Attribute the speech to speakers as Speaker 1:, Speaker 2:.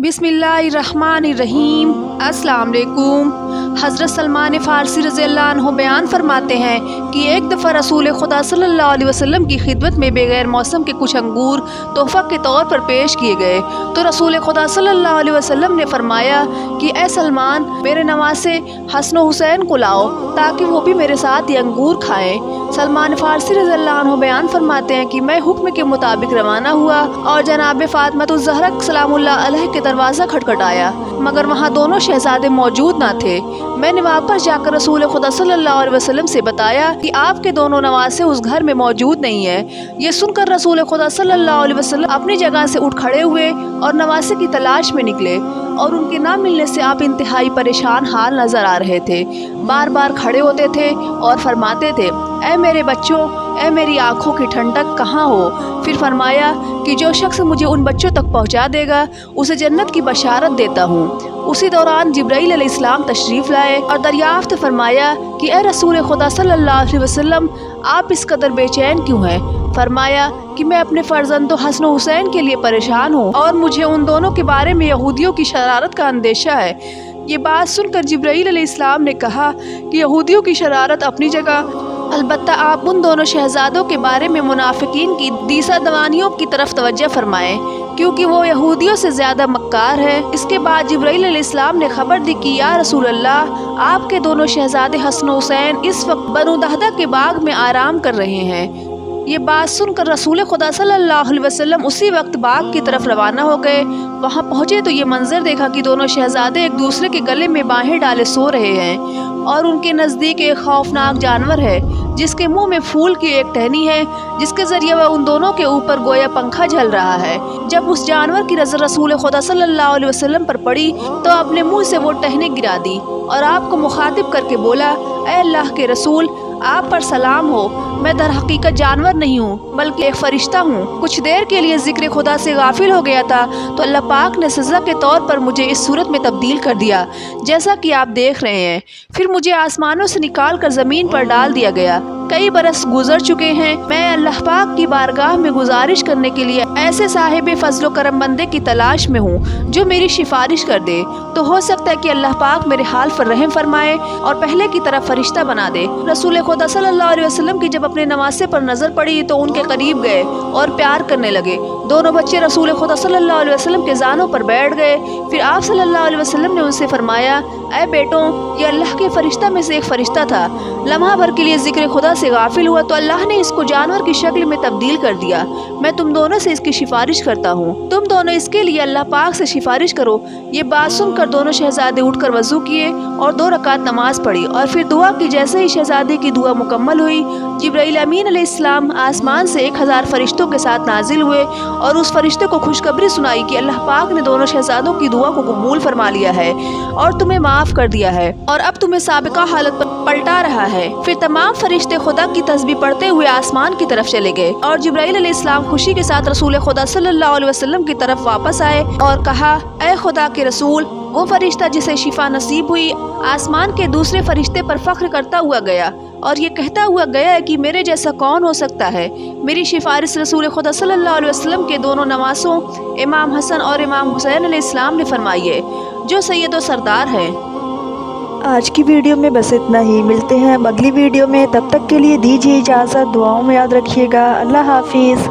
Speaker 1: बिस्मिल्लाहिर्रहमानिर्रहीम। अस्सलाम वालेकुम। हज़रत सलमान फ़ारसी रज़ी अल्लाह अन्हु बयान फरमाते हैं कि एक दफ़ा रसूल खुदा सल्लल्लाहु अलैहि वसल्लम की खिदमत में बेगैर मौसम के कुछ अंगूर तोहफ़ा के तौर पर पेश किए गए तो रसूल खुदा सल्लल्लाहु अलैहि वसल्लम ने फरमाया कि ए सलमान, मेरे नवासे हसन हुसैन को लाओ ताकि वो भी मेरे साथ ये अंगूर खाएं। सलमान फ़ारसी रज़ी अल्लाह अन्हु बयान फरमाते हैं कि मैं हुक्म के मुताबिक रवाना हुआ और जनाब फ़ातिमतुज़ ज़हरा सलामुल्लाह अलैह के दरवाज़ा खटखटाया, मगर वहाँ दोनों शहज़ादे मौजूद न थे। मैंने वापस जाकर रसूल खुदा सल्लल्लाहु अलैहि वसल्लम से बताया कि आपके दोनों नवासे उस घर में मौजूद नहीं है। ये सुनकर रसूल खुदा सल्लल्लाहु अलैहि वसल्लम अपनी जगह से उठ खड़े हुए और नवासे की तलाश में निकले और उनके ना मिलने से आप इंतहाई परेशान हाल नज़र आ रहे थे। बार बार खड़े होते थे और फरमाते थे, ऐ मेरे बच्चों, ऐ मेरी आँखों की ठंडक कहाँ हो? फिर फरमाया कि जो शख्स मुझे उन बच्चों तक पहुँचा देगा उसे जन्नत की बशारत देता हूँ। उसी दौरान जिब्राईल अलैहिस्सलाम तशरीफ़ लाए और दरियाफ़्त फरमाया कि ए रसूल खुदा सल्लल्लाहु अलैहि वसल्लम, आप इस कदर बेचैन क्यों हैं? फरमाया कि मैं अपने फ़र्जंदों हसन हुसैन के लिए परेशान हूँ और मुझे उन दोनों के बारे में यहूदियों की शरारत का अंदेशा है। ये बात सुनकर जिब्राईल अलैहिस्सलाम ने कहा कि यहूदियों की शरारत अपनी जगह, अलबत्ता आप उन दोनों शहजादों के बारे में मुनाफिकीन की दीसा दवानियों की तरफ तवज्जो फरमाएं, क्योंकि वो यहूदियों से ज़्यादा मक्कार है। इसके बाद जिब्राईल अलैहिस्सलाम ने खबर दी कि या रसूल अल्लाह, आपके दोनों शहजादे हसन हुसैन इस वक्त बनु दहदा के बाग में आराम कर रहे हैं। ये बात सुनकर रसूल खुदा सल्लल्लाहु अलैहि वसल्लम उसी वक्त बाग की तरफ रवाना हो गए। वहाँ पहुँचे तो ये मंजर देखा कि दोनों शहजादे एक दूसरे के गले में बाहें डाले सो रहे हैं और उनके नज़दीक एक खौफनाक जानवर है जिसके मुंह में फूल की एक टहनी है, जिसके ज़रिए वह उन दोनों के ऊपर गोया पंखा झल रहा है। जब उस जानवर की नज़र रसूल खुदा सल्लल्लाहु अलैहि वसल्लम पर पड़ी तो अपने मुंह से वो टहनी गिरा दी और आपको मुखातिब करके बोला, ऐ अल्लाह के रसूल, आप पर सलाम हो, मैं दर हकीकत जानवर नहीं हूँ बल्कि एक फ़रिश्ता हूँ। कुछ देर के लिए ज़िक्र खुदा से गाफिल हो गया था तो अल्लाह पाक ने सज़ा के तौर पर मुझे इस सूरत में तब्दील कर दिया जैसा कि आप देख रहे हैं। फिर मुझे आसमानों से निकाल कर ज़मीन पर डाल दिया गया। कई बरस गुजर चुके हैं। मैं अल्लाह पाक की बारगाह में गुजारिश करने के लिए ऐसे साहिब फजलो करम बंदे की तलाश में हूँ जो मेरी सिफारिश कर दे, तो हो सकता है कि अल्लाह पाक मेरे हाल पर रहम फरमाए और पहले की तरह फरिश्ता बना दे। रसूल खुदा सल्लल्लाहु अलैहि वसल्लम की जब अपने नवासे पर नज़र पड़ी तो उनके करीब गए और प्यार करने लगे। दोनों बच्चे रसूल खुदा सल्लल्लाहु अलैहि वसल्लम के ज़ानों पर बैठ गए। फिर आप सल्लल्लाहु अलैहि वसल्लम ने उनसे फरमाया, ऐ बेटों, ये अल्लाह के फरिश्ता में से एक फ़रिश्ता था। लम्हा भर के लिए ज़िक्र खुदा से गाफिल हुआ तो अल्लाह ने इसको जानवर की शक्ल में तब्दील कर दिया। मैं तुम दोनों से इसकी सिफारिश करता हूँ, तुम दोनों इसके लिए अल्लाह पाक से सिफारिश करो। ये बात सुनकर दोनों शहजादे उठकर वज़ू किए और 2 रकात नमाज पढ़ी और फिर दुआ की। जैसे ही शहजादे की दुआ मुकम्मल हुई, जिब्राईल अमीन अलैहिस्सलाम आसमान से 1000 फरिश्तों के साथ नाजिल हुए और उस फरिश्ते को खुशखबरी सुनाई कि अल्लाह पाक ने दोनों शहजादों की दुआ को कबूल फरमा लिया है और तुम्हें माफ़ कर दिया है और अब तुम्हें साबिका हालत पर पलटा रहा है। फिर तमाम फरिश्ते खुदा की तस्बीह पढ़ते हुए आसमान की तरफ चले गए और जिब्राईल अलैहिस्सलाम खुशी के साथ रसूल खुदा सल्लल्लाहु अलैहि वसल्लम की तरफ वापस आए और कहा, ऐ खुदा के रसूल, वो फरिश्ता जिसे शिफा नसीब हुई आसमान के दूसरे फरिश्ते पर फख्र करता हुआ गया और ये कहता हुआ गया है कि मेरे जैसा कौन हो सकता है। मेरी सिफारिश रसूल खुदा सल्लल्लाहु अलैहि वसल्लम के दोनों नवासों इमाम हसन और इमाम हुसैन अलैहिस्सलाम ने फरमाई है, जो सैयद व सरदार है।
Speaker 2: आज की वीडियो में बस इतना ही। मिलते हैं अगली वीडियो में, तब तक के लिए दीजिए इजाज़त। दुआओं में याद रखिएगा। अल्लाह हाफिज़।